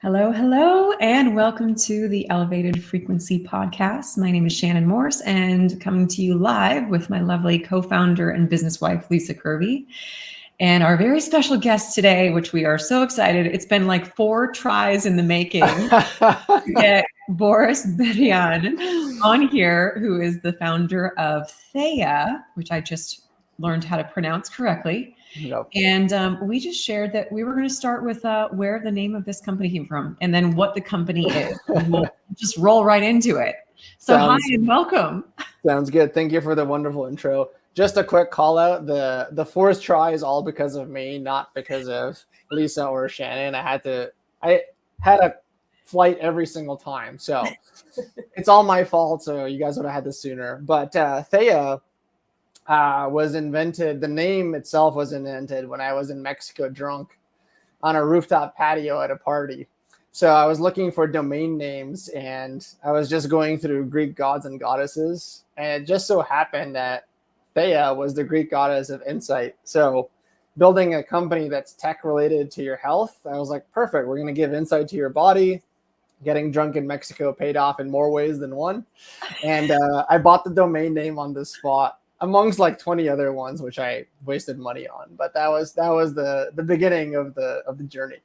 Hello, hello, and welcome to the Elevated Frequency Podcast. My name is Shannon Morse, and coming to you live with my lovely co-founder and business wife, Lisa Kirby. And our very special guest today, which we are so excited, it's been like 4 tries in the making to get Boris Berjan on here, who is the founder of Theia, which I just learned how to pronounce correctly. Yep. And we just shared that we were going to start with where the name of this company came from and then what the company is. And we'll just roll right into it. So hi and welcome. Sounds good. Thank you for the wonderful intro. Just a quick call out. The 4th try is all because of me, not because of Lisa or Shannon. I had a flight every single time. So it's all my fault. So you guys would have had this sooner. But Theia was invented. The name itself was invented when I was in Mexico drunk on a rooftop patio at a party. So I was looking for domain names and I was just going through Greek gods and goddesses. And it just so happened that Theia was the Greek goddess of insight. So building a company that's tech related to your health, I was like, perfect. We're going to give insight to your body. Getting drunk in Mexico paid off in more ways than one. And I bought the domain name on the spot, amongst like 20 other ones, which I wasted money on. But that was the beginning of the journey.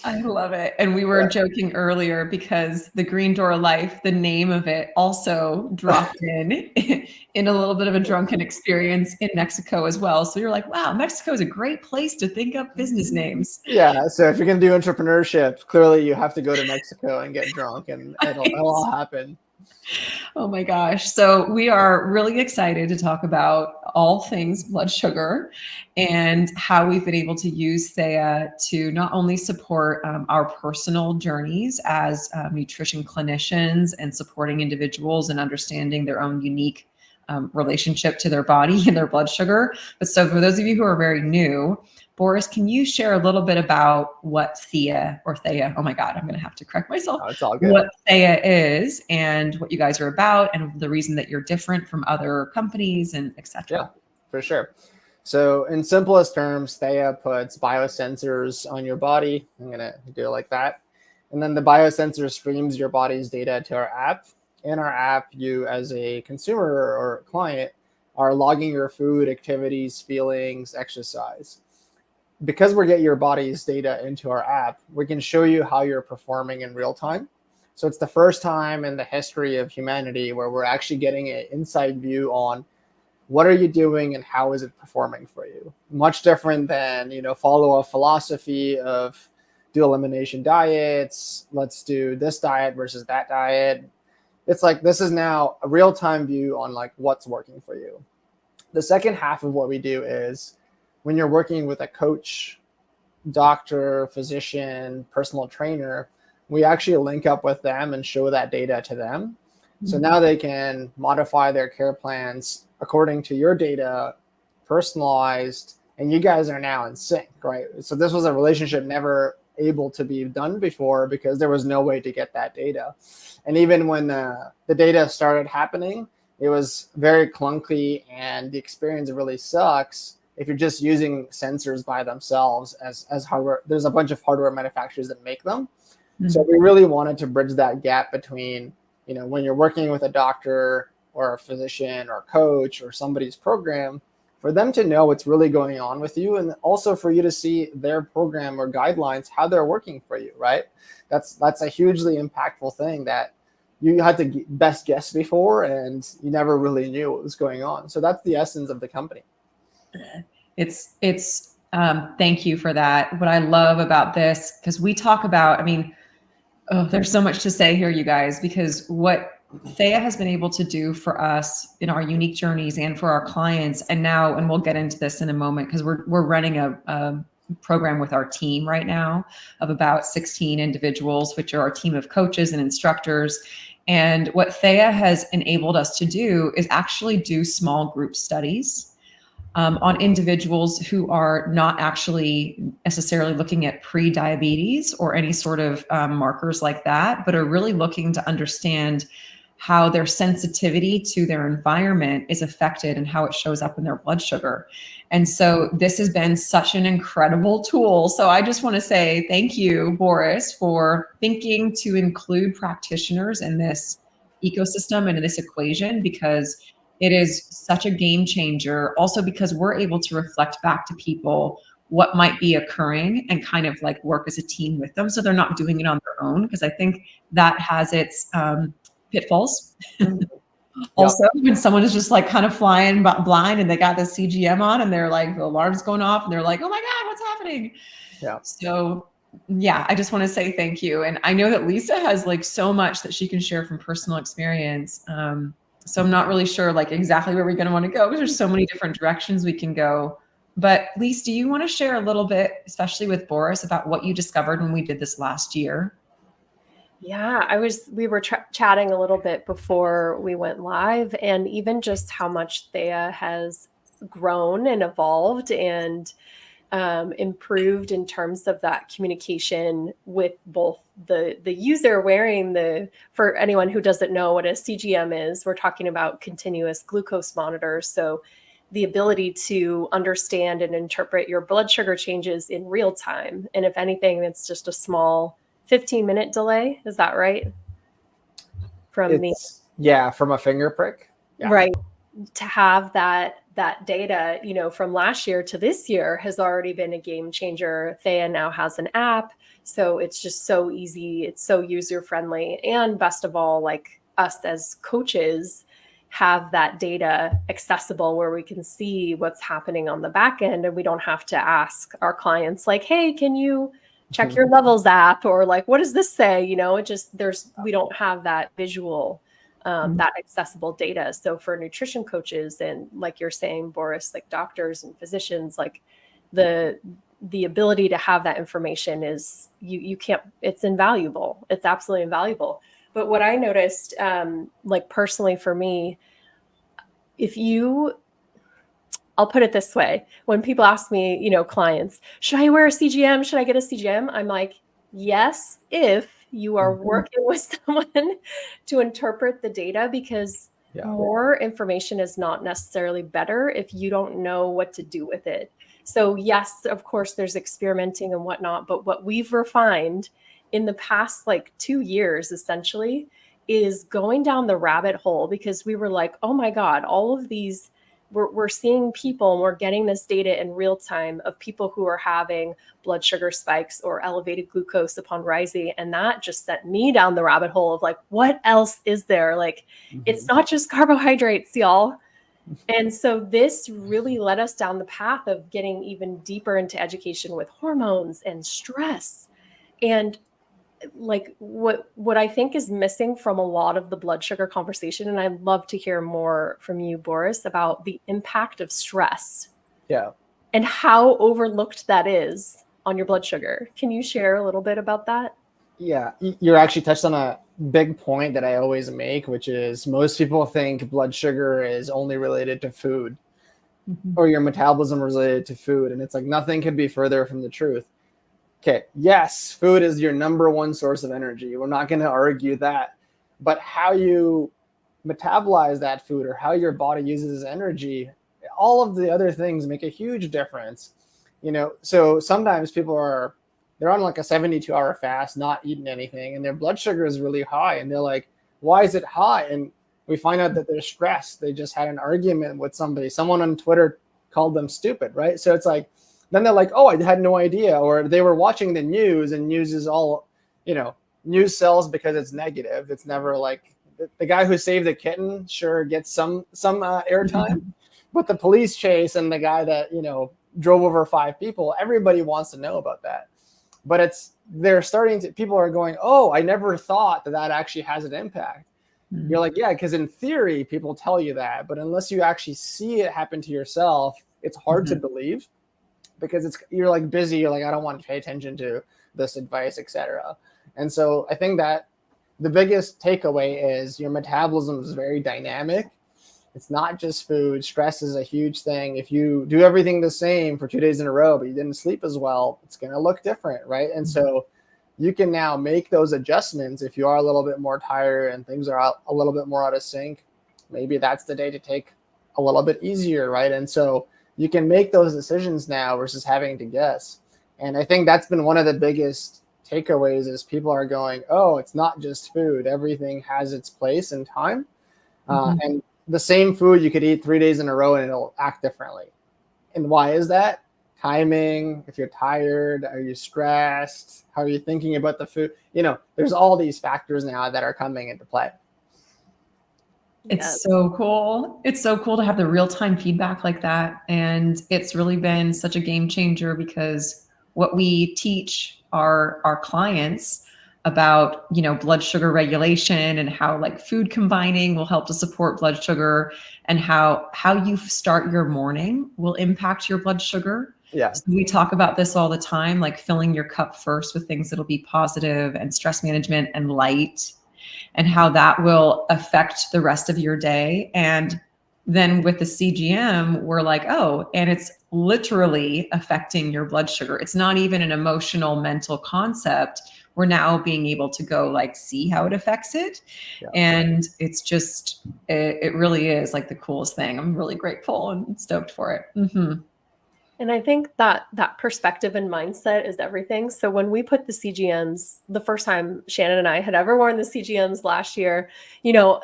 I love it. And we were joking earlier because the Green Door Life, the name of it, also dropped in a little bit of a drunken experience in Mexico as well. So you're like, wow, Mexico is a great place to think up business names. Yeah. So if you're going to do entrepreneurship, clearly you have to go to Mexico and get drunk and it'll all happen. Oh my gosh. So we are really excited to talk about all things blood sugar and how we've been able to use Theia to not only support our personal journeys as nutrition clinicians and supporting individuals and understanding their own unique relationship to their body and their blood sugar. But so for those of you who are very new, Boris, can you share a little bit about what Theia, oh my God, I'm going to have to correct myself. Oh, it's all good. What Theia is and what you guys are about and the reason that you're different from other companies and et cetera. Yeah, for sure. So in simplest terms, Theia puts biosensors on your body. I'm going to do it like that. And then the biosensor streams your body's data to our app. In our app, you as a consumer or client are logging your food, activities, feelings, exercise. Because we get your body's data into our app, we can show you how you're performing in real time. So it's the first time in the history of humanity where we're actually getting an inside view on what are you doing and how is it performing for you. Much different than, follow a philosophy of do elimination diets. Let's do this diet versus that diet. It's like, this is now a real-time view on like what's working for you. The second half of what we do is when you're working with a coach, doctor, physician, personal trainer, we actually link up with them and show that data to them. Mm-hmm. So now they can modify their care plans according to your data, personalized, and you guys are now in sync, right? So this was a relationship never able to be done before because there was no way to get that data. And even when the data started happening, it was very clunky and the experience really sucks if you're just using sensors by themselves as hardware. There's a bunch of hardware manufacturers that make them. Mm-hmm. So we really wanted to bridge that gap between, when you're working with a doctor or a physician or a coach or somebody's program, for them to know what's really going on with you, and also for you to see their program or guidelines, how they're working for you, right? That's a hugely impactful thing that you had to best guess before, and you never really knew what was going on. So that's the essence of the company. It's thank you for that. What I love about this, because we talk about, there's so much to say here, you guys, because what Theia has been able to do for us in our unique journeys and for our clients, and we'll get into this in a moment, because we're running a program with our team right now of about 16 individuals, which are our team of coaches and instructors. And what Theia has enabled us to do is actually do small group studies on individuals who are not actually necessarily looking at pre-diabetes or any sort of markers like that, but are really looking to understand how their sensitivity to their environment is affected and how it shows up in their blood sugar. And so this has been such an incredible tool. So I just want to say thank you, Boris, for thinking to include practitioners in this ecosystem and in this equation, because it is such a game changer. Also, because we're able to reflect back to people what might be occurring and kind of like work as a team with them, so they're not doing it on their own, because I think that has its pitfalls. Also, when someone is just like kind of flying blind and they got the CGM on and they're like, the alarm's going off and they're like, oh my God, what's happening? Yeah. So yeah, I just want to say thank you. And I know that Lisa has like so much that she can share from personal experience. So I'm not really sure like exactly where we're going to want to go, because there's so many different directions we can go. But Lisa, do you want to share a little bit, especially with Boris, about what you discovered when we did this last year? Yeah, we were chatting a little bit before we went live, and even just how much Theia has grown and evolved and improved in terms of that communication with both the user wearing for anyone who doesn't know what a CGM is, we're talking about continuous glucose monitors. So the ability to understand and interpret your blood sugar changes in real time. And if anything, it's just a small 15-minute delay. Is that right? From a finger prick. Yeah. Right. To have that data, from last year to this year has already been a game changer. Theia now has an app, so it's just so easy. It's so user friendly. And best of all, like us as coaches have that data accessible where we can see what's happening on the back end, and we don't have to ask our clients like, hey, can you check your levels app, or like, what does this say? We don't have that visual, that accessible data. So for nutrition coaches and, like you're saying, Boris, like doctors and physicians, like the ability to have that information is you can't, it's invaluable. It's absolutely invaluable. But what I noticed, like personally for me, I'll put it this way. When people ask me, clients, should I wear a CGM? Should I get a CGM? I'm like, yes, if you are working with someone to interpret the data, because more information is not necessarily better if you don't know what to do with it. So yes, of course, there's experimenting and whatnot, but what we've refined in the past, like 2 years, essentially, is going down the rabbit hole, because we were like, oh my God, all of these, we're seeing people and we're getting this data in real time of people who are having blood sugar spikes or elevated glucose upon rising. And that just sent me down the rabbit hole of like, what else is there? Like, it's not just carbohydrates, y'all. And so this really led us down the path of getting even deeper into education with hormones and stress. And like what I think is missing from a lot of the blood sugar conversation, and I'd love to hear more from you, Boris, about the impact of stress. Yeah. And how overlooked that is on your blood sugar. Can you share a little bit about that? Yeah, you're actually touched on a big point that I always make, which is most people think blood sugar is only related to food or your metabolism related to food. And it's like, nothing could be further from the truth. Okay, yes, food is your number one source of energy. We're not going to argue that. But how you metabolize that food or how your body uses energy, all of the other things make a huge difference. So sometimes people they're on like a 72-hour fast, not eating anything, and their blood sugar is really high. And they're like, why is it high? And we find out that they're stressed. They just had an argument with somebody. Someone on Twitter called them stupid, right? So it's like, then they're like, oh, I had no idea. Or they were watching the news, and news is all, news sells because it's negative. It's never like the guy who saved the kitten sure gets some airtime, but the police chase and the guy that, drove over 5 people, everybody wants to know about that. But people are going, oh, I never thought that actually has an impact. You're like, yeah, because in theory, people tell you that, but unless you actually see it happen to yourself, it's hard to believe. Because you're like busy, you're like, I don't want to pay attention to this advice, etc. And so I think that the biggest takeaway is your metabolism is very dynamic. It's not just food. Stress is a huge thing. If you do everything the same for 2 days in a row, but you didn't sleep as well, it's going to look different, right? And so you can now make those adjustments if you are a little bit more tired and things are a little bit more out of sync. Maybe that's the day to take a little bit easier, right? And so you can make those decisions now versus having to guess. And I think that's been one of the biggest takeaways is people are going, oh, it's not just food. Everything has its place and time. And the same food you could eat 3 days in a row and it'll act differently. And why is that? Timing, if you're tired, are you stressed? How are you thinking about the food? You know, there's all these factors now that are coming into play. It's so cool. It's so cool to have the real-time feedback like that. And it's really been such a game changer because what we teach our clients about, you know, blood sugar regulation and how like food combining will help to support blood sugar, and how you start your morning will impact your blood sugar. Yeah. So we talk about this all the time, like filling your cup first with things that'll be positive and stress management and light, and how that will affect the rest of your day. And then with the CGM, we're like, oh, and it's literally affecting your blood sugar. It's not even an emotional, mental concept. We're now being able to go like see how it affects it. Yeah. And it's just, it really is like the coolest thing. I'm really grateful and stoked for it. Mm-hmm. And I think that perspective and mindset is everything. So when we put the CGMs, the first time Shannon and I had ever worn the CGMs last year, you know,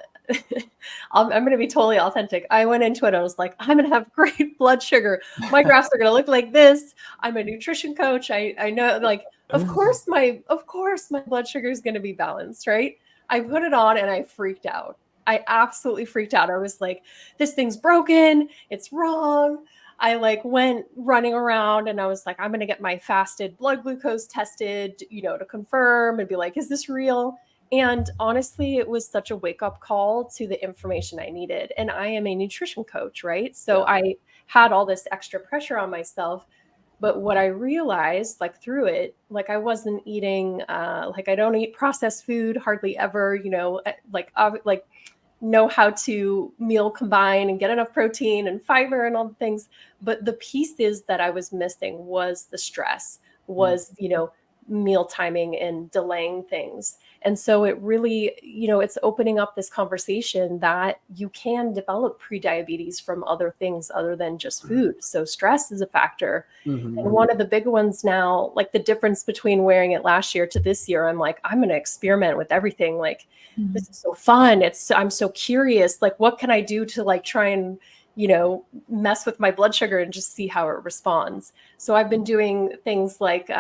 I'm going to be totally authentic. I went into it. I was like, I'm going to have great blood sugar. My graphs are going to look like this. I'm a nutrition coach. I know, like, of course my blood sugar is going to be balanced, right? I put it on and I freaked out. I absolutely freaked out. I was like, this thing's broken. It's wrong. I like went running around and I was like, I'm going to get my fasted blood glucose tested, you know, to confirm and be like, is this real? And honestly, it was such a wake up call to the information I needed. And I am a nutrition coach, right? So I had all this extra pressure on myself. But what I realized, like through it, like I wasn't eating, like I don't eat processed food hardly ever, you know, like know how to meal combine and get enough protein and fiber and all the things. But the pieces that I was missing was the stress, was, you know, meal timing and delaying things. And so it really, you know, it's opening up this conversation that you can develop prediabetes from other things other than just food. So stress is a factor. And one of the big ones now, like the difference between wearing it last year to this year, I'm like, I'm going to experiment with everything. Like, this is so fun. I'm so curious. Like, what can I do to like try and, you know, mess with my blood sugar and just see how it responds. So I've been doing things like,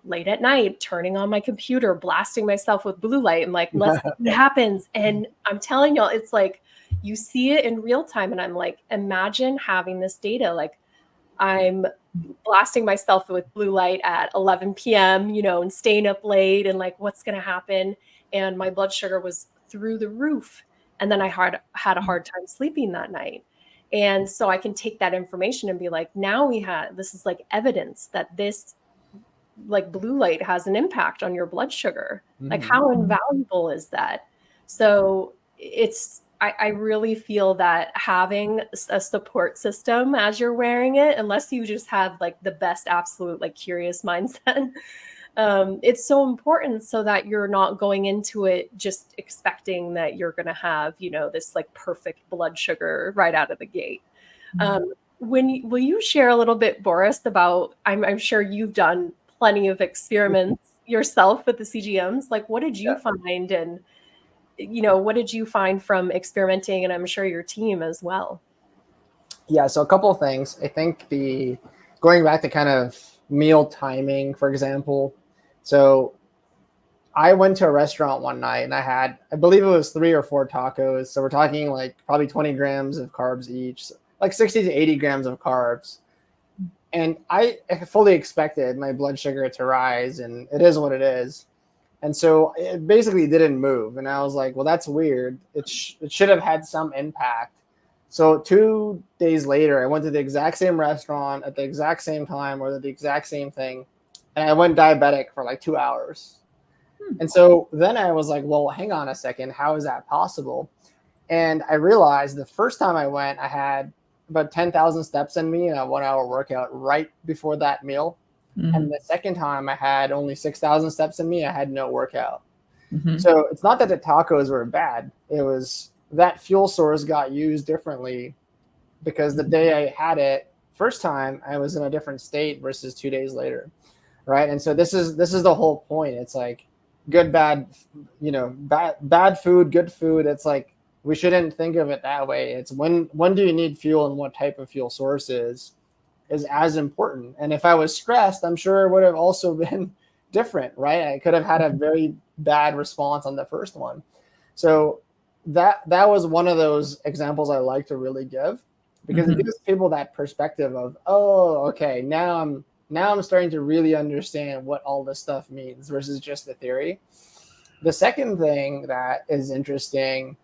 late at night, turning on my computer, blasting myself with blue light, and like, let's see what happens. And I'm telling y'all, it's like, you see it in real time. And I'm like, imagine having this data. Like I'm blasting myself with blue light at 11 p.m., you know, and staying up late and like, what's going to happen? And my blood sugar was through the roof. And then I had a hard time sleeping that night. And so I can take that information and be like, now this is like evidence that this like blue light has an impact on your blood sugar. Like how invaluable is that? So I really feel that having a support system as you're wearing it, unless you just have like the best absolute like curious mindset, it's so important so that you're not going into it just expecting that you're going to have, you know, this like perfect blood sugar right out of the gate. Will you share a little bit, Boris, about, I'm sure you've done plenty of experiments yourself with the CGMs. Like, what did you find? And, you know, what did you find from experimenting? And I'm sure your team as well. Yeah. So a couple of things. I think going back to kind of meal timing, for example. So I went to a restaurant one night and I believe it was 3 or 4 tacos. So we're talking like probably 20 grams of carbs each, so like 60 to 80 grams of carbs. And I fully expected my blood sugar to rise, and it is what it is. And so it basically didn't move. And I was like, well, that's weird. It should have had some impact. So 2 days later, I went to the exact same restaurant at the exact same time, ordered the exact same thing. And I went diabetic for like 2 hours. And so then I was like, well, hang on a second. How is that possible? And I realized the first time I went, I had about 10,000 steps in me in a 1 hour workout right before that meal. And the second time I had only 6,000 steps in me. I had no workout. So it's not that the tacos were bad. It was that fuel source got used differently because the day I had it first time, I was in a different state versus 2 days later, right? And so this is the whole point. It's like good, bad, bad food, good food. It's like we shouldn't think of it that way. It's when do you need fuel and what type of fuel source is as important. And if I was stressed, I'm sure it would have also been different, right? I could have had a very bad response on the first one. So that was one of those examples I like to really give, because it gives people that perspective of, oh, okay, now I'm starting to really understand what all this stuff means versus just the theory. The second thing that is interesting,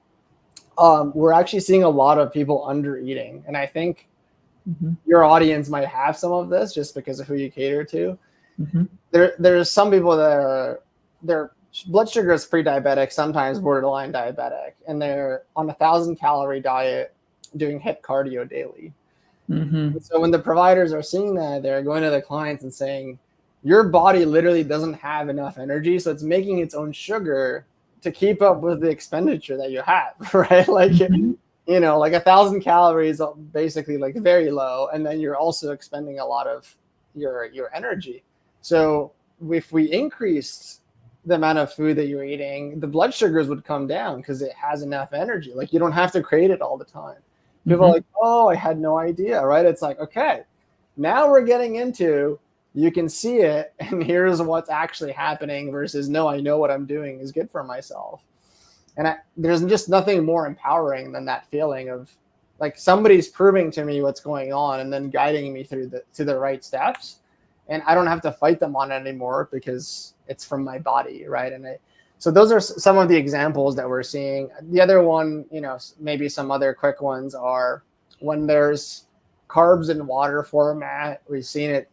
we're actually seeing a lot of people under eating, and I think your audience might have some of this just because of who you cater to. There's some people that their blood sugar is pre-diabetic, sometimes borderline diabetic, and they're on 1,000-calorie diet doing HIIT cardio daily. So when the providers are seeing that, they're going to the clients and saying, your body literally doesn't have enough energy, so it's making its own sugar to keep up with the expenditure that you have, right? Like, like 1,000 calories, basically like very low, and then you're also expending a lot of your energy. So if we increased the amount of food that you're eating, the blood sugars would come down because it has enough energy. Like, you don't have to create it all the time. People are like, oh, I had no idea, right? It's like, okay, now we're getting into, you can see it, and here's what's actually happening versus, no, I know what I'm doing is good for myself. And there's just nothing more empowering than that feeling of like somebody's proving to me what's going on and then guiding me through to the right steps. And I don't have to fight them on it anymore because it's from my body, right? So those are some of the examples that we're seeing. The other one, maybe some other quick ones are when there's carbs in water format, we've seen it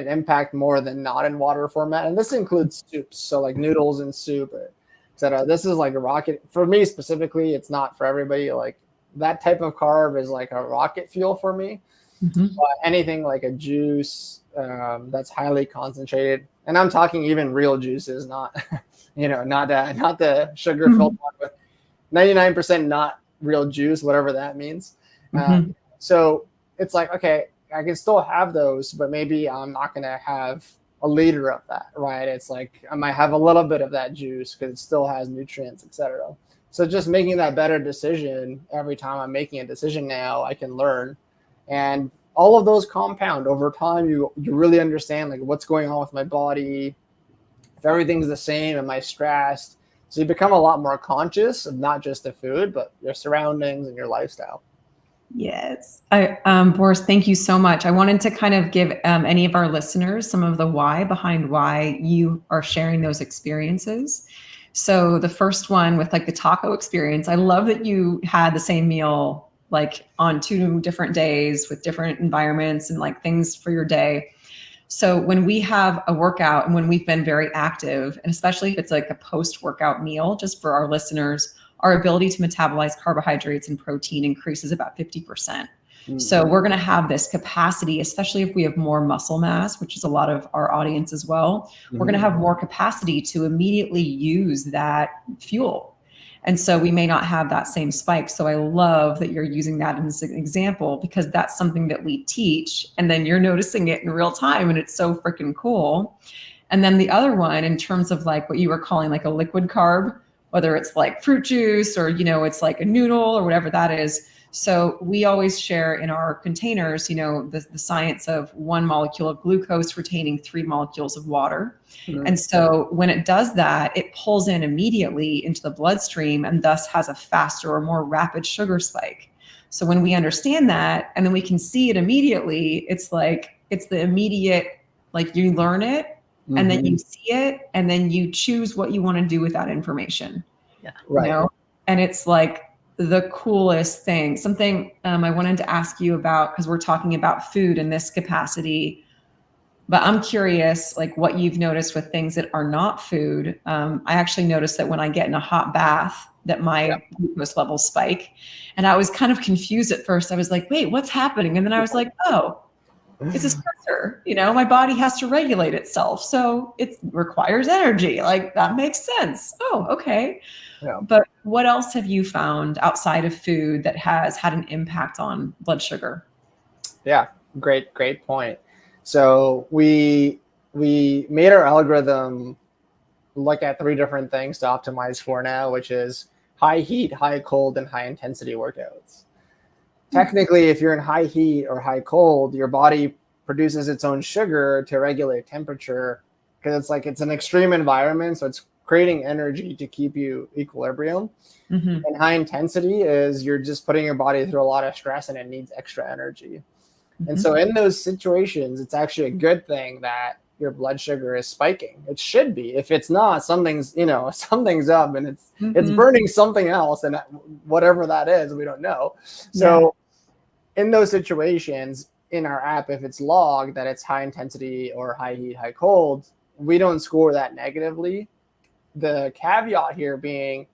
impact more than not in water format. And this includes soups. So like noodles and soup, et cetera. This is like a rocket. For me specifically, it's not for everybody. Like that type of carb is like a rocket fuel for me. But anything like a juice that's highly concentrated, and I'm talking even real juices, not not the sugar filled one with 99% not real juice, whatever that means. So it's like, okay, I can still have those, but maybe I'm not going to have a liter of that, right? It's like I might have a little bit of that juice because it still has nutrients, etc. So just making that better decision every time I'm making a decision now, I can learn. And all of those compound over time. You really understand like what's going on with my body. If everything's the same, am I stressed? So you become a lot more conscious of not just the food, but your surroundings and your lifestyle. Yes. Boris, thank you so much. I wanted to kind of give any of our listeners some of the why behind why you are sharing those experiences. So the first one with like the taco experience, I love that you had the same meal like on 2 different days with different environments and like things for your day. So when we have a workout and when we've been very active, and especially if it's like a post-workout meal, just for our listeners, our ability to metabolize carbohydrates and protein increases about 50%. So we're going to have this capacity, especially if we have more muscle mass, which is a lot of our audience as well. We're going to have more capacity to immediately use that fuel. And so we may not have that same spike. So I love that you're using that as an example, because that's something that we teach, and then you're noticing it in real time, and it's so freaking cool. And then the other one, in terms of like what you were calling like a liquid carb, whether it's like fruit juice or, it's like a noodle or whatever that is. So we always share in our containers, the science of 1 molecule of glucose retaining 3 molecules of water. And so when it does that, it pulls in immediately into the bloodstream and thus has a faster or more rapid sugar spike. So when we understand that, and then we can see it immediately, it's like, it's the immediate, like you learn it and then you see it and then you choose what you want to do with that information. Yeah. Right. And it's like the coolest thing. Something I wanted to ask you about, because we're talking about food in this capacity, but I'm curious, like what you've noticed with things that are not food. I actually noticed that when I get in a hot bath, that my glucose levels spike. And I was kind of confused at first. I was like, wait, what's happening? And then I was like, oh, it's a stressor. My body has to regulate itself. So it requires energy. Like that makes sense. Oh, okay. Yeah. But what else have you found outside of food that has had an impact on blood sugar? Yeah, great point. So we made our algorithm look at 3 different things to optimize for now, which is high heat, high cold, and high intensity workouts. Technically, if you're in high heat or high cold, your body produces its own sugar to regulate temperature because it's an extreme environment, so it's creating energy to keep you equilibrium. Mm-hmm. And high intensity is you're just putting your body through a lot of stress and it needs extra energy. Mm-hmm. And so in those situations, it's actually a good thing that your blood sugar is spiking. It should be. If it's not, something's up and it's burning something else, and whatever that is, we don't know. So in those situations in our app, if it's logged that it's high intensity or high heat, high cold, we don't score that negatively. The caveat here being,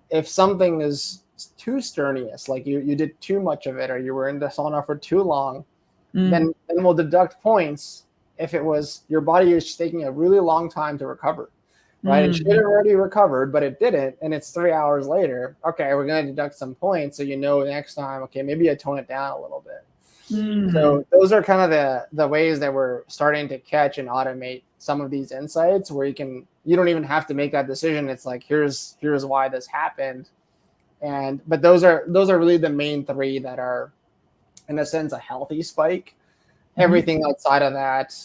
if something is too strenuous, like you did too much of it, or you were in the sauna for too long, then we'll deduct points if it was your body is taking a really long time to recover, right? It should have already recovered, but it didn't, and it's 3 hours later. Okay, we're going to deduct some points, so next time, okay, maybe I tone it down a little bit. So those are kind of the ways that we're starting to catch and automate some of these insights, where you don't even have to make that decision. It's like, here's why this happened. But those are really the main 3 that are, in a sense, a healthy spike. Everything outside of that,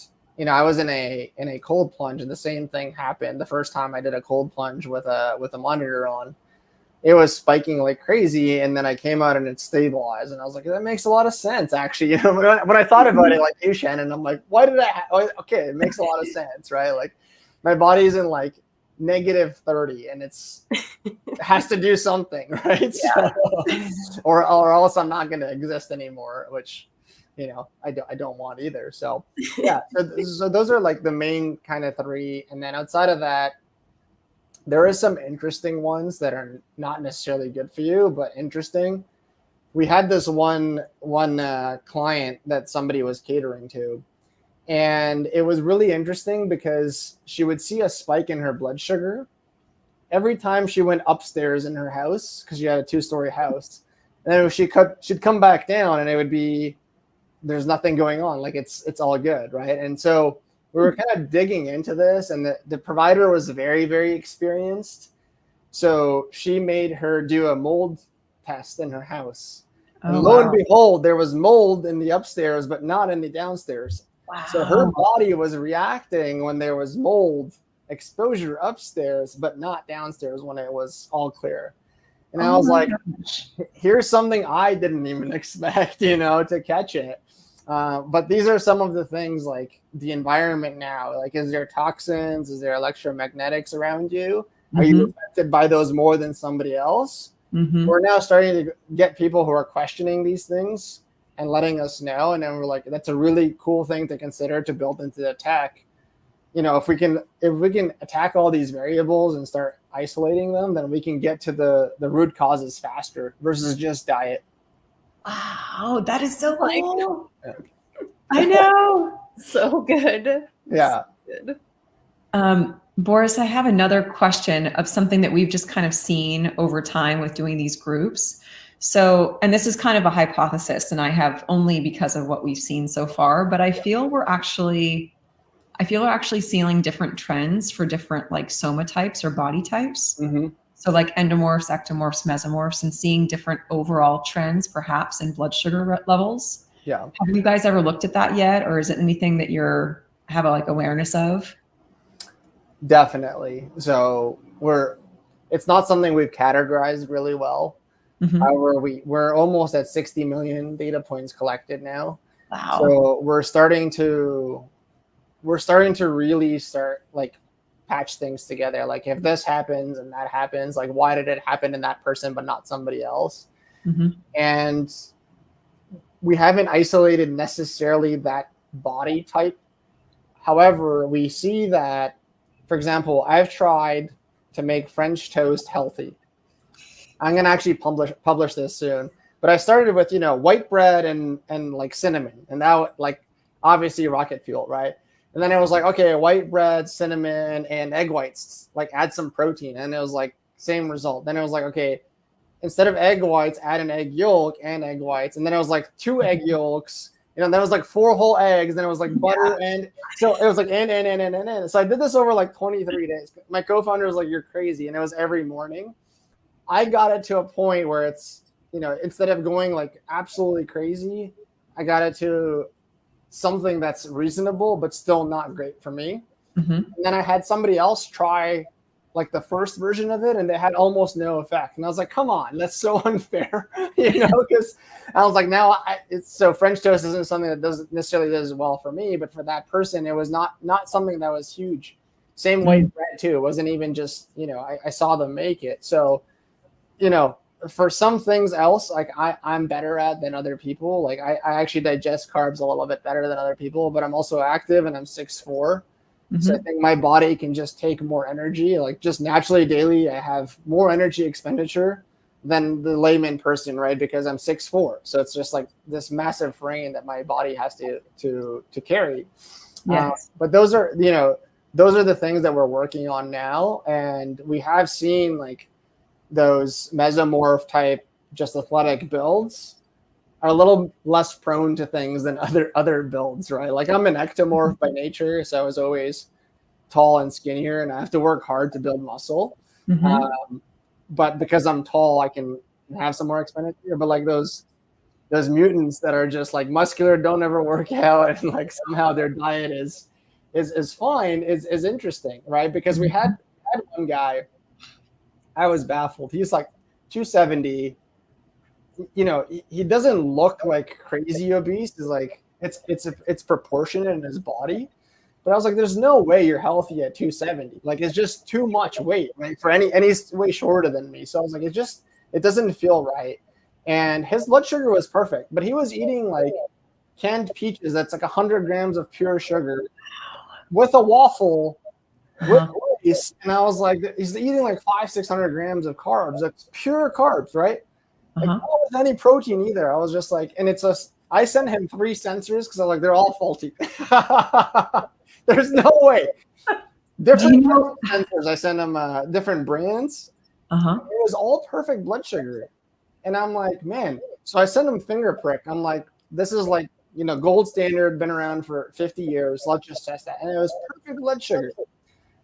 I was in a cold plunge, and the same thing happened the first time I did a cold plunge with a monitor on. It was spiking like crazy, and then I came out and it stabilized, and I was like, that makes a lot of sense, actually. When I thought about it, like you, Shannon, I'm like, why did okay, it makes a lot of sense, right? Like, my body's in like -30, and it has to do something, right? Yeah. So, or else I'm not going to exist anymore, which I don't want either. So yeah, so those are like the main kind of 3, and then outside of that, there is some interesting ones that are not necessarily good for you, but interesting. We had this one client that somebody was catering to, and it was really interesting because she would see a spike in her blood sugar every time she went upstairs in her house, because she had a 2-story house. And then she'd come back down, and it would be, there's nothing going on. Like it's all good, right? And so we were kind of digging into this, and the provider was very, very experienced. So she made her do a mold test in her house. And lo and behold, there was mold in the upstairs, but not in the downstairs. Wow. So her body was reacting when there was mold exposure upstairs, but not downstairs when it was all clear. And I was like, here's something I didn't even expect, to catch it. But these are some of the things, like the environment now. Like, is there toxins? Is there electromagnetics around you? Are you affected by those more than somebody else? We're now starting to get people who are questioning these things and letting us know. And then we're like, that's a really cool thing to consider to build into the tech. If we can attack all these variables and start isolating them, then we can get to the root causes faster versus just diet. Wow, that is so cool. I know. So good. Yeah. So good. Boris, I have another question of something that we've just kind of seen over time with doing these groups. So, and this is kind of a hypothesis, and I have only because of what we've seen so far, but I feel we're actually seeing different trends for different like soma types or body types. So like endomorphs, ectomorphs, mesomorphs, and seeing different overall trends perhaps in blood sugar levels. Yeah. Have you guys ever looked at that yet? Or is it anything that have awareness of? Definitely. So it's not something we've categorized really well. However, we're almost at 60 million data points collected now. Wow. So we're starting to really start like patch things together. Like, if this happens and that happens, like, why did it happen in that person but not somebody else? And we haven't isolated necessarily that body type. However, we see that, for example, I've tried to make French toast healthy. I'm going to actually publish this soon. But I started with, white bread and like cinnamon. And that, like, obviously rocket fuel, right? And then it was like, okay, white bread, cinnamon, and egg whites, like add some protein. And it was like same result. Then it was like, okay, instead of egg whites, add an egg yolk and egg whites. And then it was like 2 egg yolks Then it was like 4 whole eggs, then it was like butter, and so it was like and. So I did this over like 23 days. My co-founder was like, "You're crazy," and it was every morning. I got it to a point where it's, instead of going like absolutely crazy, I got it to something that's reasonable but still not great for me. And then I had somebody else try like the first version of it, and they had almost no effect. And I was like, come on, that's so unfair, because I was like, so French toast isn't something that doesn't necessarily does well for me, but for that person, it was not something that was huge. Same way bread too. It wasn't even just, I saw them make it. So, for some things else, like I'm better at than other people. Like I actually digest carbs a little bit better than other people, but I'm also active and I'm 6'4". So I think my body can just take more energy, like just naturally daily. I have more energy expenditure than the layman person, right? Because I'm 6'4". So it's just like this massive frame that my body has to carry. Yes. But those are the things that we're working on now. And we have seen like those mesomorph type, just athletic builds are a little less prone to things than other builds, right? Like I'm an ectomorph by nature, so I was always tall and skinnier, and I have to work hard to build muscle. But because I'm tall, I can have some more expenditure. But like those mutants that are just like muscular, don't ever work out, and like somehow their diet is fine, is interesting, right? Because we had one guy, I was baffled. He's like 270. He doesn't look like crazy obese. It's like it's proportionate in his body. But I was like, there's no way you're healthy at 270. Like it's just too much weight, right? And he's way shorter than me. So I was like, it doesn't feel right. And his blood sugar was perfect, but he was eating like canned peaches. That's like 100 grams of pure sugar with a waffle with rice. And I was like, he's eating like 500-600 grams of carbs. That's pure carbs, right? Like not with any protein either. I was just like, and I sent him 3 sensors because I was like, they're all faulty. There's no way. Different sensors. I sent him different brands. It was all perfect blood sugar. And I'm like, man. So I sent him finger prick. I'm like, this is like, gold standard, been around for 50 years. Let's just test that. And it was perfect blood sugar.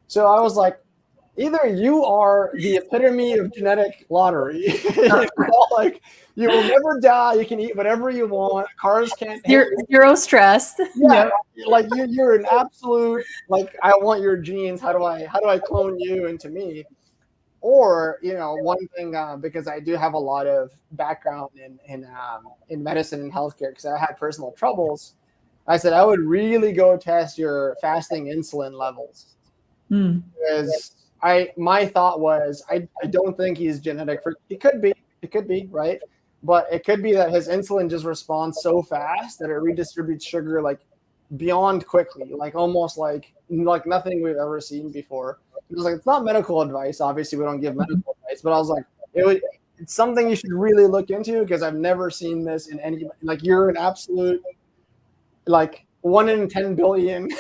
So I was like, either you are the epitome of genetic lottery. Like you will never die. You can eat whatever you want. Cars can't. Zero stress. Yeah, like you're an absolute. Like I want your genes. How do I clone you into me? Or one thing, because I do have a lot of background in medicine and healthcare, because I had personal troubles. I said I would really go test your fasting insulin levels. Because my thought was I don't think he's genetic. It could be right, but it could be that his insulin just responds so fast that it redistributes sugar like beyond quickly, like almost like nothing we've ever seen before. It was like, it's not medical advice. Obviously, we don't give medical advice, but I was like, it's something you should really look into because I've never seen this in any. Like you're an absolute like 1 in 10 billion,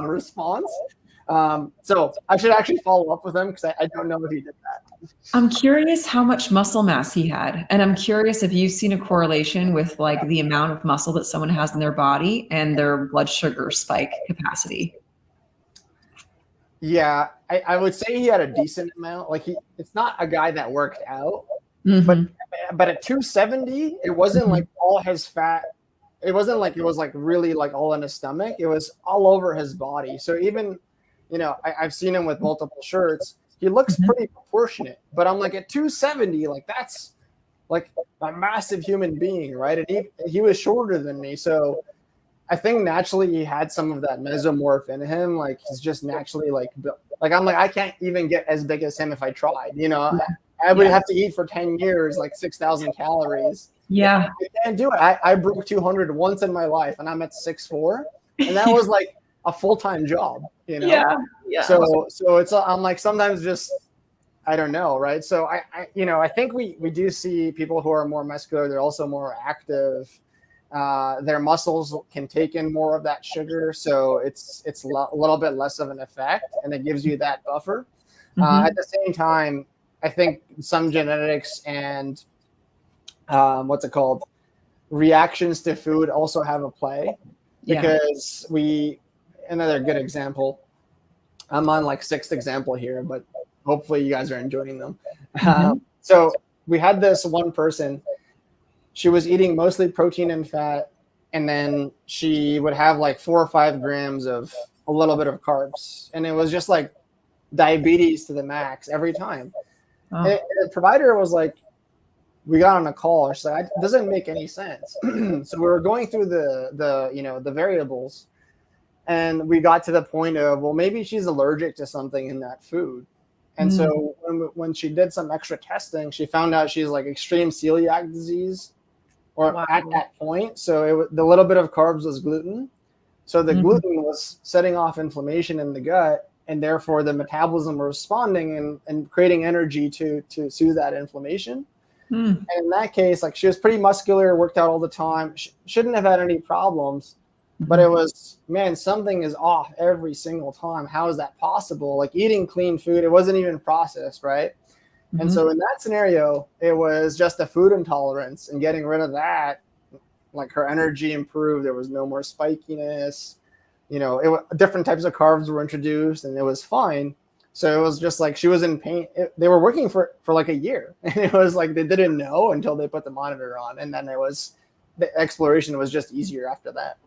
response. So I should actually follow up with him because I don't know if he did that. I'm curious how much muscle mass he had. And I'm curious if you've seen a correlation with like the amount of muscle that someone has in their body and their blood sugar spike capacity. Yeah, I would say he had a decent amount. Like it's not a guy that worked out, but at 270, it wasn't like all his fat. It wasn't like it was like really like all in his stomach. It was all over his body. So even I've seen him with multiple shirts. He looks pretty proportionate, but I'm like at 270, like that's like a massive human being, right? And he was shorter than me, so I think naturally he had some of that mesomorph in him. Like he's just naturally like I'm like I can't even get as big as him if I tried. I would have to eat for 10 years like 6,000 calories. Yeah, I can't do it. I broke 200 once in my life, and I'm at 6'4", and that was like a full-time job. Yeah. So it's I'm like sometimes just I don't know, right? So I think we do see people who are more muscular. They're also more active. Their muscles can take in more of that sugar, so it's a little bit less of an effect, and it gives you that buffer. At the same time, I think some genetics and reactions to food also have a play, Yeah. because another good example, I'm on like 6th example here, but hopefully you guys are enjoying them. Mhm. So we had this one person, she was eating mostly protein and fat, and then she would have like 4 or 5 grams of a little bit of carbs. And it was just like diabetes to the max every time. Oh. And the provider was like, we got on a call. She's like, it doesn't make any sense. So we were going through the variables, and we got to the point of, well, maybe she's allergic to something in that food. And so when she did some extra testing, she found out she's like extreme celiac disease, or Wow. at that point. So the little bit of carbs was gluten. So the gluten was setting off inflammation in the gut, and therefore the metabolism was responding and creating energy to soothe that inflammation. And in that case, like, she was pretty muscular, worked out all the time, shouldn't have had any problems. But it was, man, something is off every single time. How is that possible? Like, eating clean food, it wasn't even processed, right? And so in that scenario, it was just a food intolerance, and getting rid of that, like, her energy improved. There was no more spikiness. Different types of carbs were introduced, and it was fine. So it was just like she was in pain. They were working for like a year, and it was like they didn't know until they put the monitor on, and then the exploration was just easier after that.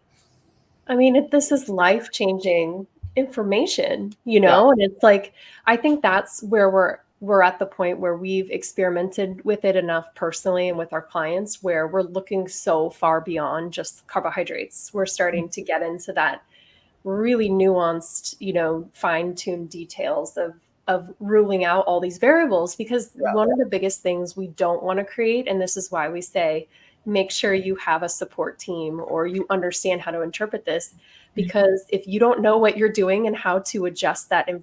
I mean, this is life-changing information, and it's like, I think that's where we're at the point where we've experimented with it enough personally and with our clients, where we're looking so far beyond just carbohydrates. We're starting to get into that really nuanced, fine-tuned details of ruling out all these variables, because one of the biggest things we don't want to create, and this is why we say, make sure you have a support team or you understand how to interpret this, because if you don't know what you're doing and how to adjust that, and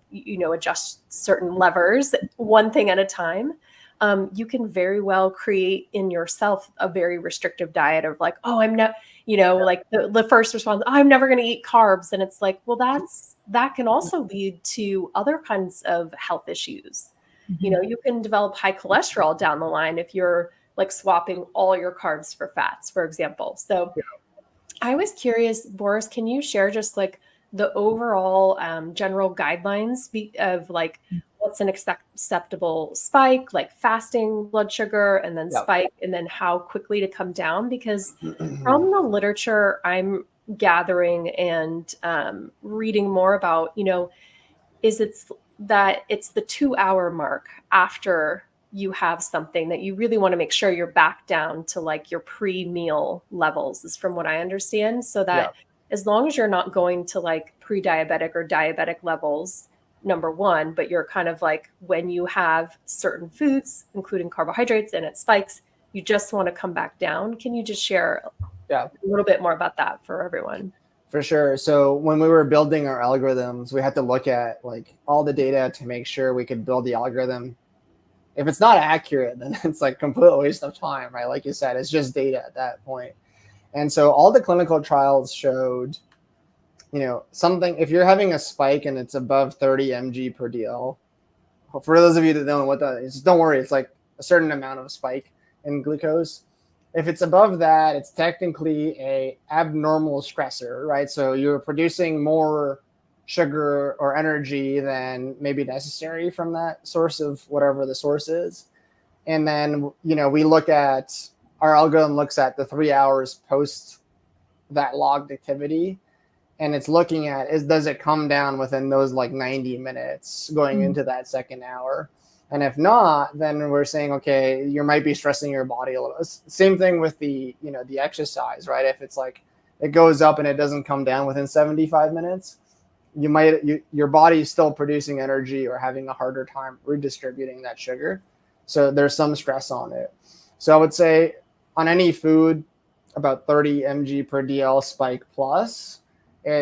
adjust certain levers one thing at a time, you can very well create in yourself a very restrictive diet of like, oh, I'm not, like the first response, oh, I'm never going to eat carbs. And it's like, well, that can also lead to other kinds of health issues. You can develop high cholesterol down the line if you're like swapping all your carbs for fats, for example. So I was curious, Boris, can you share just like the overall general guidelines of like what's an acceptable spike, like fasting blood sugar, and then spike, and then how quickly to come down? Because from the literature I'm gathering and reading more about, it's the 2-hour mark after you have something that you really want to make sure you're back down to like your pre-meal levels, is from what I understand. So that as long as you're not going to like pre-diabetic or diabetic levels, number one, but you're kind of like, when you have certain foods, including carbohydrates, and it spikes, you just want to come back down. Can you just share a little bit more about that for everyone? For sure. So when we were building our algorithms, we had to look at like all the data to make sure we could build the algorithm. If it's not accurate, then it's like complete waste of time, right? Like you said, it's just data at that point. And so all the clinical trials showed, something, if you're having a spike and it's above 30 mg per DL, for those of you that don't know what that is, don't worry, it's like a certain amount of spike in glucose. If it's above that, it's technically a abnormal stressor, right? So you're producing more sugar or energy than maybe necessary from that source of whatever the source is. And then, we look at, our algorithm looks at the 3 hours post that logged activity. And it's looking at, does it come down within those like 90 minutes going into that second hour? And if not, then we're saying, okay, you might be stressing your body a little. Same thing with the exercise, right? If it's like it goes up and it doesn't come down within 75 minutes, your body is still producing energy or having a harder time redistributing that sugar. So there's some stress on it. So I would say on any food, about 30 mg per DL spike plus,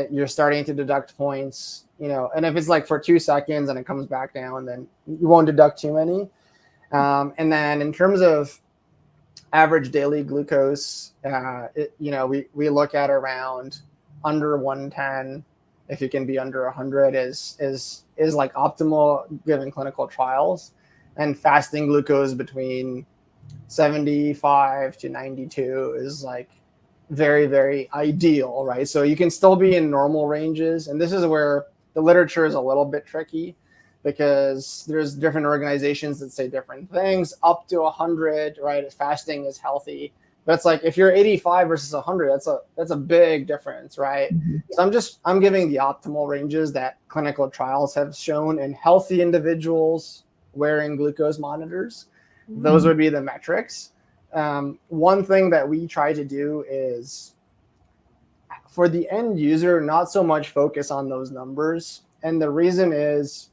you're starting to deduct points, and if it's like for 2 seconds and it comes back down, then you won't deduct too many. And then in terms of average daily glucose, we look at around under 110. If you can be under 100 is like optimal given clinical trials, and fasting glucose between 75 to 92 is like very, very ideal, right? So you can still be in normal ranges. And this is where the literature is a little bit tricky, because there's different organizations that say different things. Up to 100, right? Fasting is healthy. But it's like, if you're 85 versus 100, that's a big difference, right? Mhm. So I'm giving the optimal ranges that clinical trials have shown in healthy individuals wearing glucose monitors. Those would be the metrics. One thing that we try to do is, for the end user, not so much focus on those numbers. And the reason is,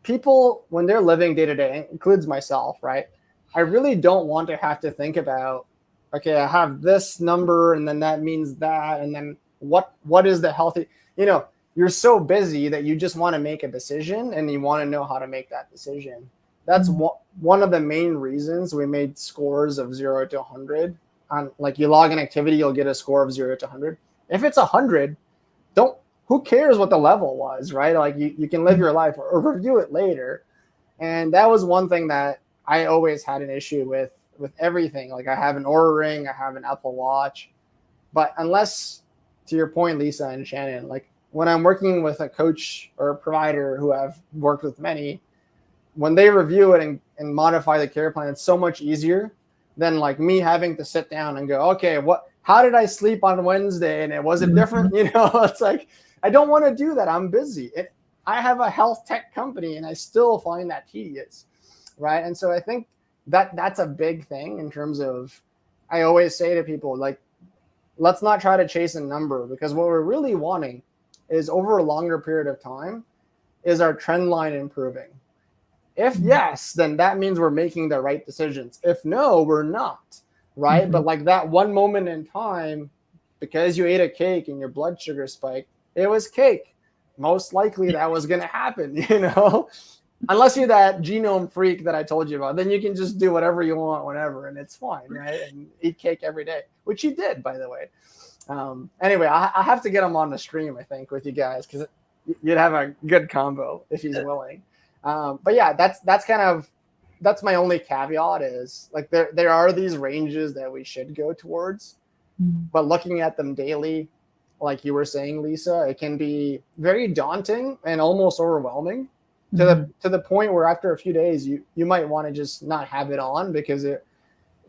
people, when they're living day to day, includes myself, right? I really don't want to have to think about, okay, I have this number, and then that means that, and then what is the healthy, you're so busy that you just want to make a decision, and you want to know how to make that decision. That's one of the main reasons we made scores of 0 to 100. On, like, you log an activity, you'll get a score of 0 to 100. If it's 100, who cares what the level was, right? Like, you can live your life or review it later. And that was one thing that I always had an issue with everything. Like, I have an Oura Ring, I have an Apple Watch, but unless, to your point, Lisa and Shannon, like, when I'm working with a coach or a provider who I've worked with many, when they review it and modify the care plan, it's so much easier than like me having to sit down and go, okay, how did I sleep on Wednesday? And was it different? It's like, I don't want to do that. I'm busy. I have a health tech company, and I still find that tedious, right? And so I think that's a big thing in terms of, I always say to people, like, let's not try to chase a number, because what we're really wanting is, over a longer period of time, is our trend line improving. If yes, then that means we're making the right decisions. If no, we're not, right? But like that one moment in time, because you ate a cake and your blood sugar spiked, it was cake. Most likely that was going to happen, unless you're that genome freak that I told you about. Then you can just do whatever you want whenever, and it's fine, right? And eat cake every day, which he did, by the way. Anyway, I have to get him on the stream, I think, with you guys, because you'd have a good combo if he's willing. But yeah, that's my only caveat, is like, there are these ranges that we should go towards, but looking at them daily, like you were saying, Lisa, it can be very daunting and almost overwhelming to the point where after a few days, you might want to just not have it on, because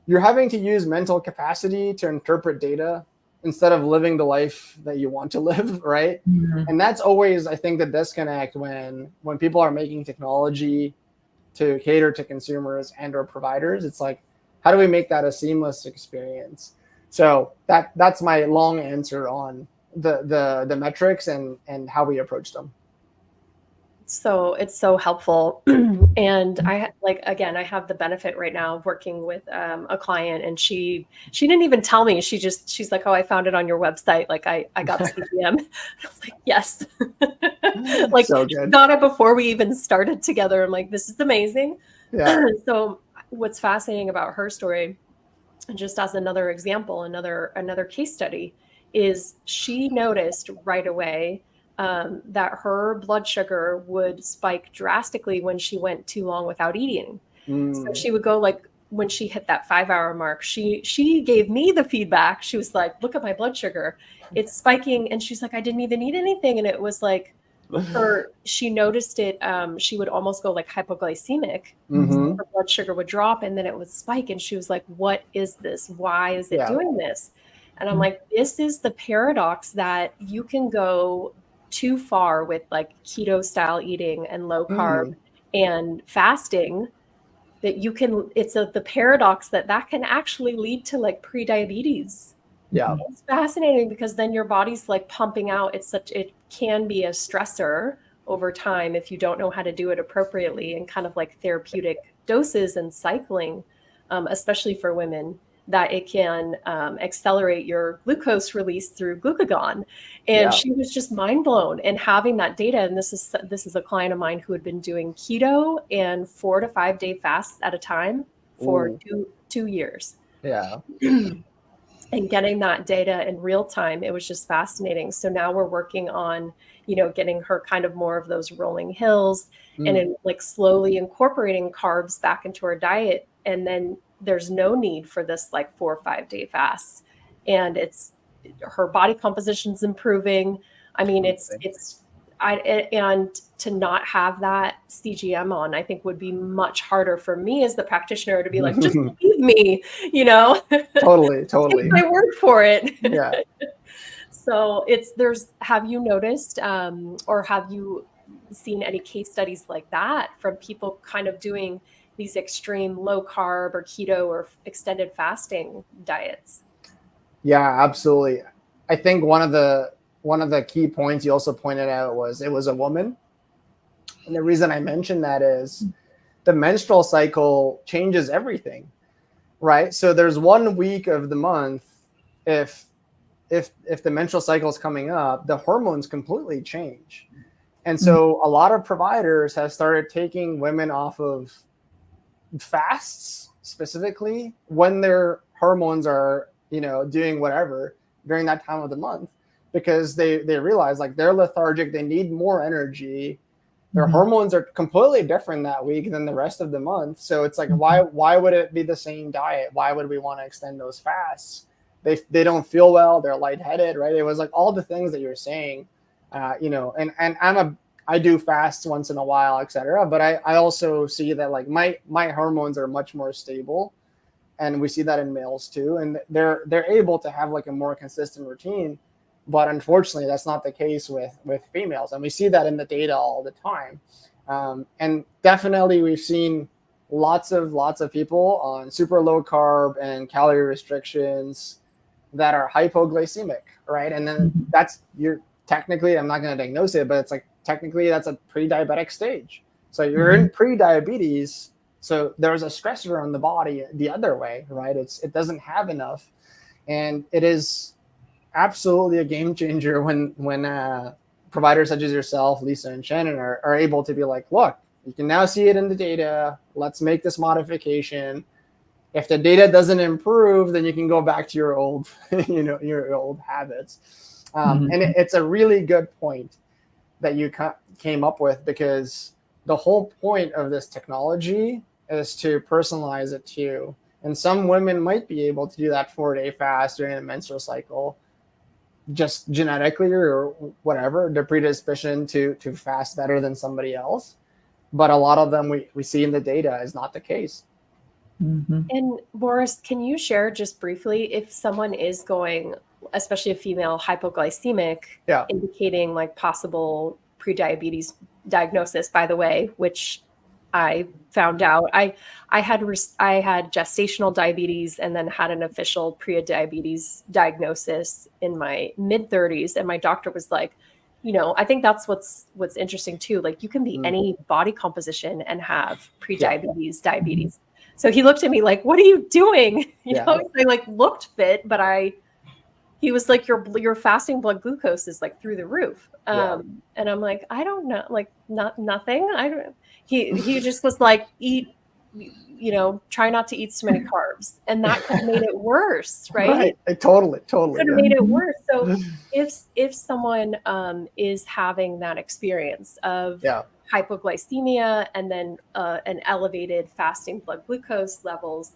you're having to use mental capacity to interpret data instead of living the life that you want to live, right? And that's always, I think, the disconnect when people are making technology to cater to consumers and or providers. It's like, how do we make that a seamless experience? So that's my long answer on the metrics and how we approach them. So it's so helpful. And I have the benefit right now of working with a client, and she didn't even tell me. She's like, oh, I found it on your website. Like, I got the CGM. I was like, yes. Like, so good. Got it before we even started together. I'm like, this is amazing. Yeah. So what's fascinating about her story, just as another example, another case study, is she noticed right away that her blood sugar would spike drastically when she went too long without eating. So she would go, like, when she hit that 5-hour mark, she gave me the feedback. She was like, look at my blood sugar, it's spiking. And she's like, I didn't even eat anything. And it was like, she noticed it. She would almost go like hypoglycemic. So her blood sugar would drop, and then it would spike. And she was like, what is this? Why is it doing this? And I'm like, this is the paradox that you can go too far with like keto style eating and low carb and fasting, that you can, the paradox that can actually lead to like pre-diabetes. Yeah. It's fascinating, because then your body's like pumping out. It can be a stressor over time if you don't know how to do it appropriately, and kind of like therapeutic doses and cycling, especially for women, that it can accelerate your glucose release through glucagon. And she was just mind blown. And having that data, and this is a client of mine who had been doing keto and 4 to 5 day fasts at a time for 2 years. Yeah. And getting that data in real time, it was just fascinating. So now we're working on, getting her kind of more of those rolling hills and like slowly incorporating carbs back into her diet. And then there's no need for this like 4 or 5 day fast, and her body composition's improving. I mean, and to not have that CGM on, I think would be much harder for me as the practitioner to be like, just believe me, Totally. take my word for it. Yeah. So have you noticed, or have you seen any case studies like that from people kind of doing these extreme low carb or keto or extended fasting diets? Yeah, absolutely. I think one of the key points you also pointed out was it was a woman. And the reason I mentioned that is the menstrual cycle changes everything, right? So there's 1 week of the month, if the menstrual cycle is coming up, the hormones completely change. And so a lot of providers have started taking women off of fasts specifically when their hormones are, doing whatever during that time of the month, because they realize like they're lethargic, they need more energy. Their hormones are completely different that week than the rest of the month. So it's like, why would it be the same diet? Why would we want to extend those fasts? They don't feel well. They're lightheaded, right? It was like all the things that you're saying, and I do fasts once in a while, etc. But I also see that like my hormones are much more stable, and we see that in males too. And they're able to have like a more consistent routine. But unfortunately, that's not the case with females. And we see that in the data all the time. And definitely we've seen lots of people on super low carb and calorie restrictions that are hypoglycemic, right? And then technically, I'm not going to diagnose it, but it's like technically that's a pre-diabetic stage. So you're in pre-diabetes. So there's a stressor on the body the other way, right? It doesn't have enough. And it is absolutely a game changer when providers such as yourself, Lisa and Shannon, are able to be like, look, you can now see it in the data. Let's make this modification. If the data doesn't improve, then you can go back to your old, your old habits. And it's a really good point that you came up with, because the whole point of this technology is to personalize it to you. And some women might be able to do that 4-day fast during the menstrual cycle, just genetically or whatever, their predisposition to fast better than somebody else. But a lot of them we see in the data is not the case. And Boris, can you share just briefly if someone is going, especially a female, hypoglycemic, indicating like possible prediabetes diagnosis, by the way, which I found out I had gestational diabetes and then had an official pre-diabetes diagnosis in my mid-30s, and my doctor was like, I think that's what's interesting too. Like you can be any body composition and have pre-diabetes, diabetes. So he looked at me like, "What are you doing?" I like looked fit, but he was like, your fasting blood glucose is like through the roof. And I'm like, I don't know, like nothing. I don't. He just was like, eat, try not to eat so many carbs, and that could have made it worse, right? Right. Totally. Could have made it worse. So if someone is having that experience of hypoglycemia and then an elevated fasting blood glucose levels,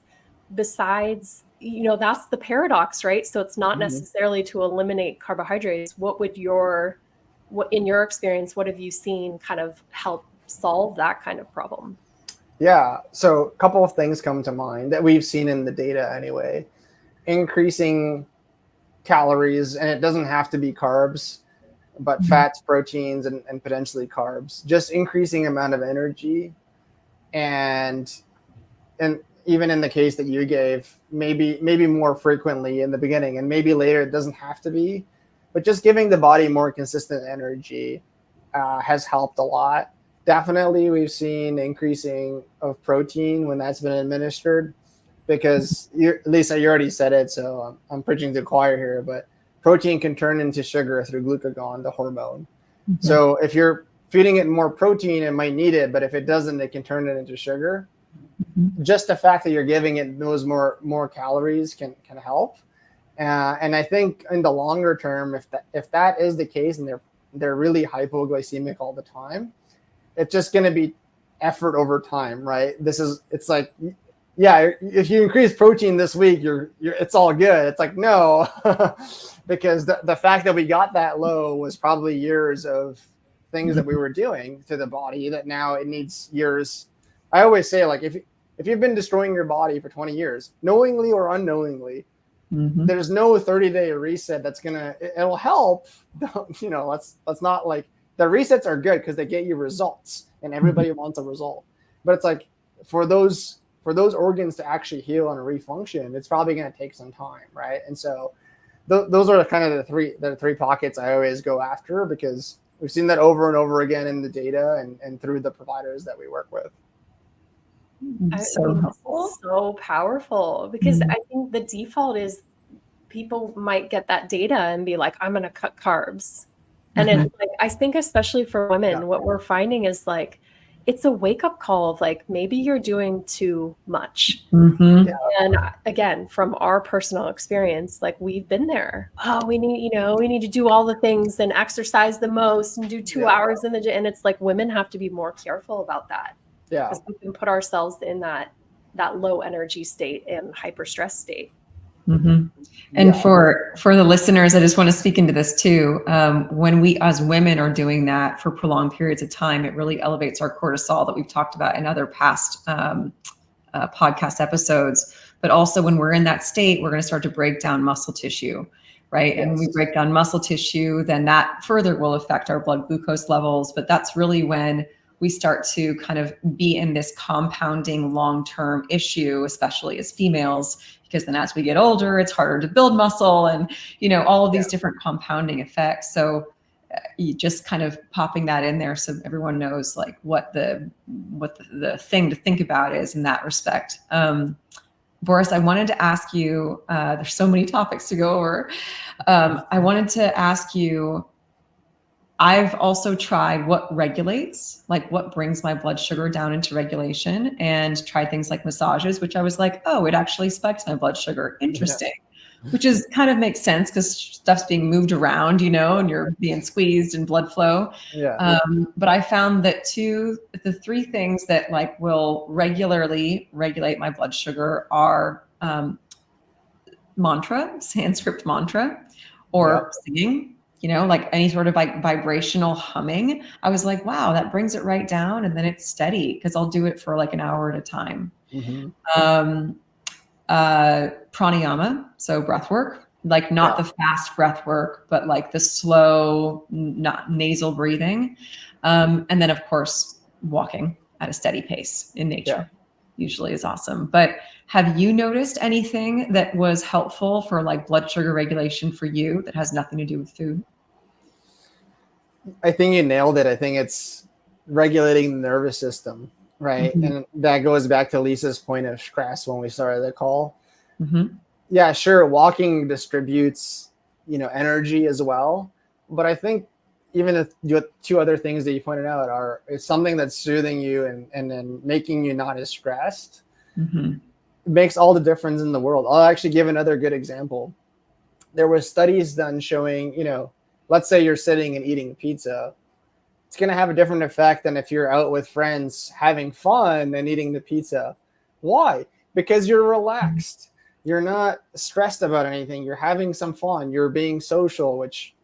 besides, that's the paradox, right? So it's not necessarily to eliminate carbohydrates. In your experience, what have you seen kind of help solve that kind of problem? Yeah. So a couple of things come to mind that we've seen in the data anyway. Increasing calories, and it doesn't have to be carbs, but fats, proteins, and potentially carbs, just increasing amount of energy. And even in the case that you gave, maybe more frequently in the beginning, and maybe later it doesn't have to be, but just giving the body more consistent energy has helped a lot. Definitely, we've seen increasing of protein when that's been administered, because Lisa, you already said it, so I'm preaching to the choir here, but protein can turn into sugar through glucagon, the hormone. So if you're feeding it more protein, it might need it, but if it doesn't, it can turn it into sugar. Just the fact that you're giving it those more calories can help. And I think in the longer term, if that is the case and they're really hypoglycemic all the time, it's just going to be effort over time, right? It's like yeah, if you increase protein this week, it's all good. It's like, no, because the fact that we got that low was probably years of things that we were doing to the body that now it needs years. I always say, like, if you've been destroying your body for 20 years, knowingly or unknowingly, there's no 30-day reset that's it'll help. Let's not, like, the resets are good because they get you results and everybody wants a result. But it's like, for those organs to actually heal and refunction, it's probably going to take some time, right? And so those are kind of the three pockets I always go after, because we've seen that over and over again in the data and through the providers that we work with. So powerful, because I think the default is people might get that data and be like, I'm going to cut carbs. And it's like, I think especially for women, what we're finding is like, it's a wake-up call of like, maybe you're doing too much. And again, from our personal experience, like, we've been there. Oh, we need to do all the things and exercise the most and do 2 hours in the gym. And it's like, women have to be more careful about that. Yeah. Because we can put ourselves in that low energy state and hyper stress state. And for the listeners, I just want to speak into this too. When we as women are doing that for prolonged periods of time, it really elevates our cortisol that we've talked about in other past podcast episodes. But also, when we're in that state, we're going to start to break down muscle tissue, right? And when we break down muscle tissue, then that further will affect our blood glucose levels. But that's really when we start to kind of be in this compounding long-term issue, especially as females, because then as we get older, it's harder to build muscle and, all of these different compounding effects. So you just kind of popping that in there so everyone knows like what the thing to think about is in that respect. Boris, I wanted to ask you, there's so many topics to go over. I wanted to ask you, I've also tried what regulates, like what brings my blood sugar down into regulation, and tried things like massages, which I was like, oh, it actually spikes my blood sugar. Interesting. Which is kind of makes sense because stuff's being moved around, and you're being squeezed and blood flow. But I found that the three things that like will regularly regulate my blood sugar are mantra, Sanskrit mantra, or singing. Like any sort of like vibrational humming. I was like, wow, that brings it right down. And then it's steady because I'll do it for like an hour at a time. Pranayama, so breath work, like not the fast breath work, but like the slow, not nasal breathing. And then of course, walking at a steady pace in nature usually is awesome. But have you noticed anything that was helpful for like blood sugar regulation for you that has nothing to do with food? I think you nailed it. I think it's regulating the nervous system, right? And that goes back to Lisa's point of stress when we started the call. Yeah, sure. Walking distributes, energy as well. But I think even the two other things that you pointed out it's something that's soothing you and then making you not as stressed. It makes all the difference in the world. I'll actually give another good example. There were studies done showing, let's say you're sitting and eating pizza. It's going to have a different effect than if you're out with friends having fun and eating the pizza. Why? Because you're relaxed. You're not stressed about anything. You're having some fun. You're being social, which,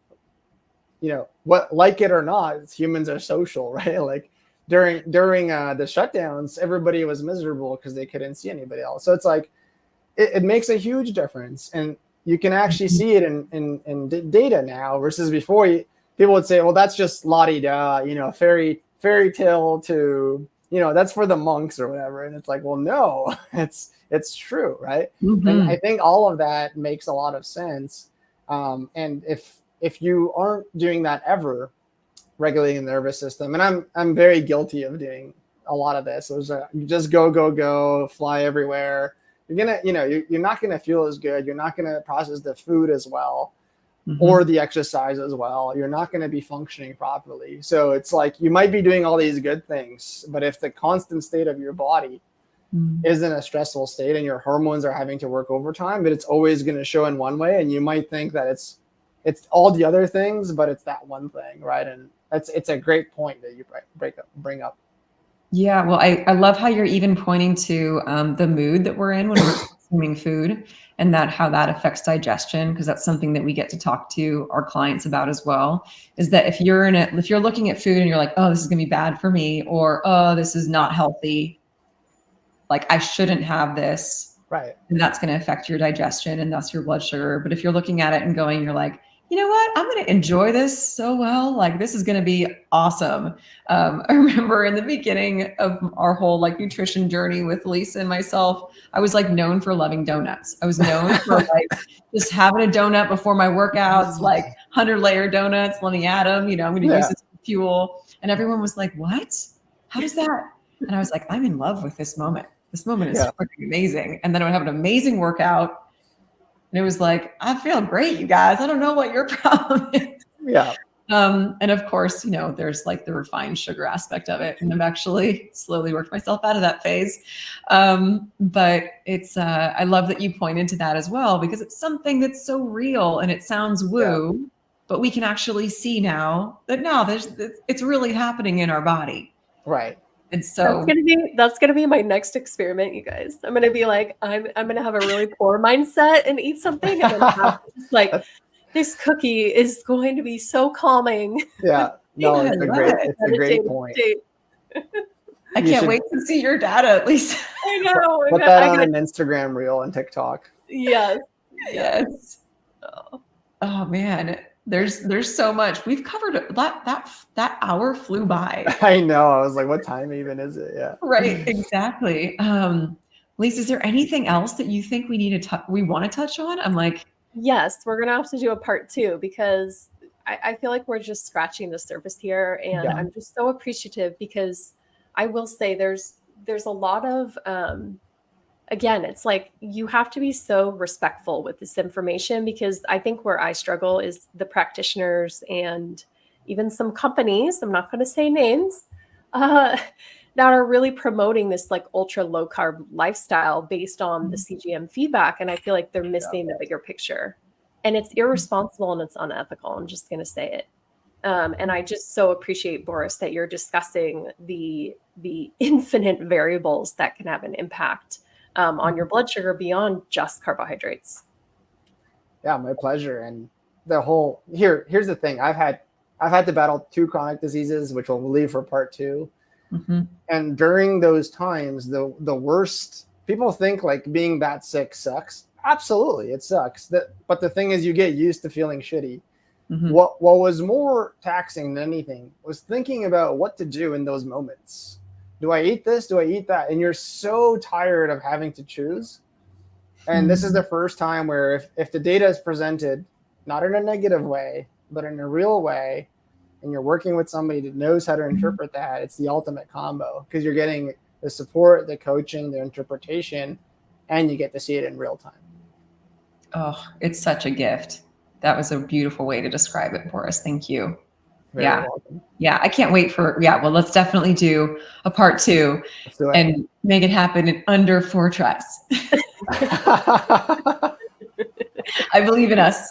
what, like it or not, humans are social, right? Like during the shutdowns, everybody was miserable because they couldn't see anybody else. So it's like, it makes a huge difference. And you can actually see it in data now versus before. People would say, well, that's just la-di-da, fairy tale to, that's for the monks or whatever. And it's like, well, no, it's true, right? And I think all of that makes a lot of sense. And if you aren't doing that ever, regulating the nervous system, and I'm very guilty of doing a lot of this. You just go, fly everywhere. You're gonna, you're not gonna feel as good. You're not gonna process the food as well, or the exercise as well. You're not gonna be functioning properly. So it's like you might be doing all these good things, but if the constant state of your body is in a stressful state and your hormones are having to work overtime, but it's always gonna show in one way, and you might think that it's all the other things, but it's that one thing, right? And it's a great point that you bring up. Yeah, well, I love how you're even pointing to the mood that we're in when we're consuming food, and that how that affects digestion, because that's something that we get to talk to our clients about as well. Is that if you're looking at food and you're like, oh, this is gonna be bad for me, or oh, this is not healthy, like I shouldn't have this, Right. and that's going to affect your digestion and thus your blood sugar. But if you're looking at it and going, you're like, you know what? I'm going to enjoy this so well. Like this is going to be awesome. I remember in the beginning of our whole like nutrition journey with Lisa and myself, I was like known for loving donuts. I was known for like just having a donut before my workouts, like 100-layer donuts. Let me add them. You know, I'm going to use this for fuel. And everyone was like, what? How does that? And I was like, I'm in love with this moment. This moment is freaking amazing. And then I would have an amazing workout. And it was like, I feel great, you guys. I don't know what your problem is. Yeah. And of course, you know, there's like the refined sugar aspect of it. And I've actually slowly worked myself out of that phase. But it's, I love that you pointed to that as well, because it's something that's so real and it sounds woo, but we can actually see now that no, it's really happening in our body. Right. And so that's gonna be my next experiment, you guys. I'm gonna be like, I'm gonna have a really poor mindset and eat something, and then have just like this cookie is going to be so calming. Yeah. No, it's a great point. I can't wait to see your data at least. I know. Put that on an Instagram reel and TikTok. Yes. Yes. Oh man. There's so much we've covered. That hour flew by. I know. I was like, what time even is it? Yeah. Right. Exactly. Lisa, is there anything else that you think we want to touch on? I'm like, yes, we're gonna have to do a part 2 because I feel like we're just scratching the surface here, and I'm just so appreciative because I will say there's a lot of again, it's like you have to be so respectful with this information, because I think where I struggle is the practitioners and even some companies, I'm not going to say names, that are really promoting this like ultra low carb lifestyle based on the CGM feedback. And I feel like they're missing the bigger picture, and it's irresponsible and it's unethical. I'm just going to say it. And I just so appreciate, Boris, that you're discussing the infinite variables that can have an impact on your blood sugar beyond just carbohydrates. Yeah, my pleasure. And the whole here's the thing. I've had to battle 2 chronic diseases, which we'll leave for part 2. mm-hmm. And during those times, the worst, people think like being that sick sucks. Absolutely, it sucks. But the thing is, you get used to feeling shitty. Mm-hmm. What was more taxing than anything was thinking about what to do in those moments. Do I eat this? Do I eat that? And you're so tired of having to choose. And this is the first time where if the data is presented, not in a negative way, but in a real way, and you're working with somebody that knows how to interpret that, it's the ultimate combo, because you're getting the support, the coaching, the interpretation, and you get to see it in real time. Oh, it's such a gift. That was a beautiful way to describe it, Boris. Thank you. Very welcome. Yeah, I can't wait for, well, let's definitely do a part 2 and make it happen in under 4 tries. I believe in us.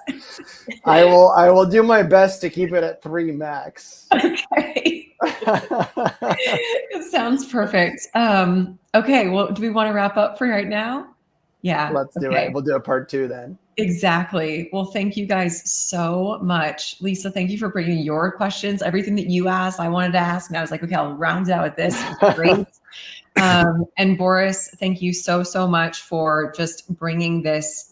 I will do my best to keep it at 3 max. Okay. It sounds perfect. Okay, well, do we want to wrap up for right now? Yeah. Let's do it. We'll do a part 2 then. Exactly. Well, thank you guys so much. Lisa, thank you for bringing your questions. Everything that you asked, I wanted to ask. And I was like, okay, I'll round out with this. Great. And Boris, thank you so much for just bringing this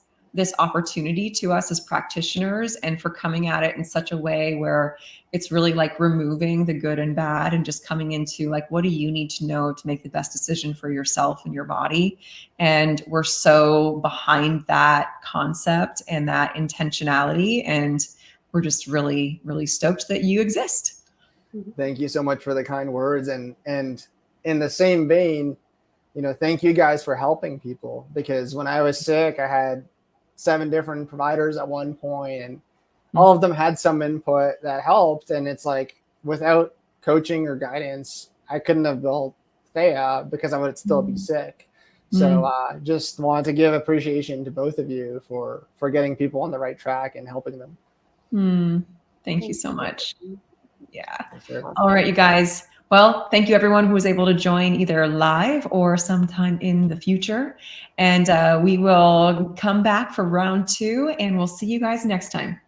opportunity to us as practitioners, and for coming at it in such a way where it's really like removing the good and bad and just coming into like, what do you need to know to make the best decision for yourself and your body? And we're so behind that concept and that intentionality. And we're just really, really stoked that you exist. Thank you so much for the kind words. And in the same vein, thank you guys for helping people, because when I was sick, I had 7 different providers at one point, and all of them had some input that helped. And it's like, without coaching or guidance, I couldn't have built Theia, because I would still be sick. So just wanted to give appreciation to both of you for getting people on the right track and helping them. Thank you so much. Yeah. Sure. All right, you guys. Well, thank you everyone who was able to join either live or sometime in the future. And we will come back for round 2, and we'll see you guys next time.